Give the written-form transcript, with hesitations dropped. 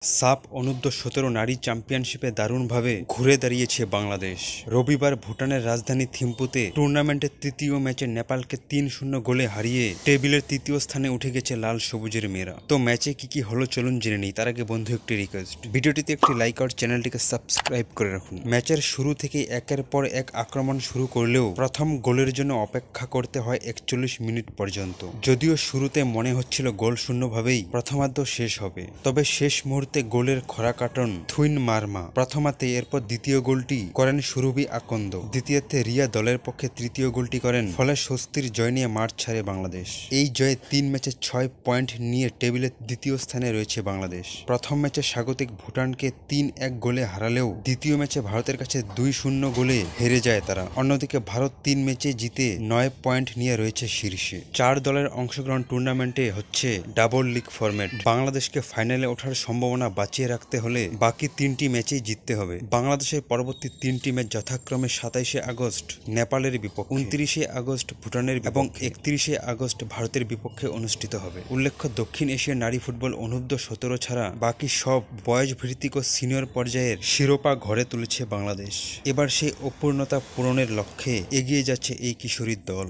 সাফ অনূর্ধ্ব-17 নারী চ্যাম্পিয়নশিপে দারুণভাবে ঘুরে দাঁড়িয়েছে বাংলাদেশ। রবিবার ভুটানের রাজধানী থিম্পুতে টুর্নামেন্টের তৃতীয় ম্যাচে নেপালকে ৩-০ গোলে হারিয়ে টেবিলের তৃতীয় স্থানে উঠে গেছে লাল সবুজের মেয়েরা। তো ম্যাচে কি হলো চলুন জেনে নিই। তার আগে বন্ধু একটি রিকোয়েস্ট, ভিডিওটিতে একটি লাইক আর চ্যানেলটিকে সাবস্ক্রাইব করে রাখুন। ম্যাচের শুরু থেকে একের পর এক আক্রমণ শুরু করলেও প্রথম গোলের জন্য অপেক্ষা করতে হয় ৪১ মিনিট পর্যন্ত। যদিও শুরুতে মনে হচ্ছিল গোল শূন্যভাবেই প্রথমার্ধ শেষ হবে, তবে শেষ মুহূর্তে গোলের খরা কাটন থুইন মারমা প্রথমার্ধে, এরপর দ্বিতীয় গোলটি করেন সুরভি আকন্দ, দ্বিতীয়ার্ধে রিয়া দলের পক্ষে তৃতীয় গোলটি করেন। ফলে স্বস্তির জয় নিয়ে মাঠ ছাড়ে বাংলাদেশ। এই জয়ে ৩ ম্যাচে ৬ পয়েন্ট নিয়ে টেবিলের দ্বিতীয় স্থানে রয়েছে বাংলাদেশ। প্রথম ম্যাচে স্বাগতিক ভুটানকে ৩-১ গোলে হারালেও দ্বিতীয় ম্যাচে ভারতের কাছে ২-০ গোলে হেরে যায় তারা। অন্যদিকে ভারত ৩ ম্যাচে জিতে ৯ পয়েন্ট নিয়ে রয়েছে শীর্ষে। ৪ দলের অংশগ্রহণ টুর্নামেন্টে হচ্ছে ডাবল লিগ ফরম্যাট। বাংলাদেশকে ফাইনালে ওঠার সম্ভাবনা বাঁচিয়ে রাখতে হলে বাকি ৩টি ম্যাচেই জিততে হবে। বাংলাদেশের পরবর্তী ৩টি ম্যাচ যথাক্রমে ২৭শে আগস্ট নেপালের বিপক্ষে, ২৯শে আগস্ট ভুটানের এবং ৩১শে আগস্ট ভারতের বিপক্ষে অনুষ্ঠিত হবে। উল্লেখ্য, দক্ষিণ এশিয়ার নারী ফুটবল অনূর্ধ্ব-১৭ ছাড়া বাকি সব বয়সভিত্তিক ও সিনিয়র পর্যায়ের শিরোপা ঘরে তুলেছে বাংলাদেশ। এবার সেই অপূর্ণতা পূরণের লক্ষ্যে এগিয়ে যাচ্ছে এই কিশোরীর দল।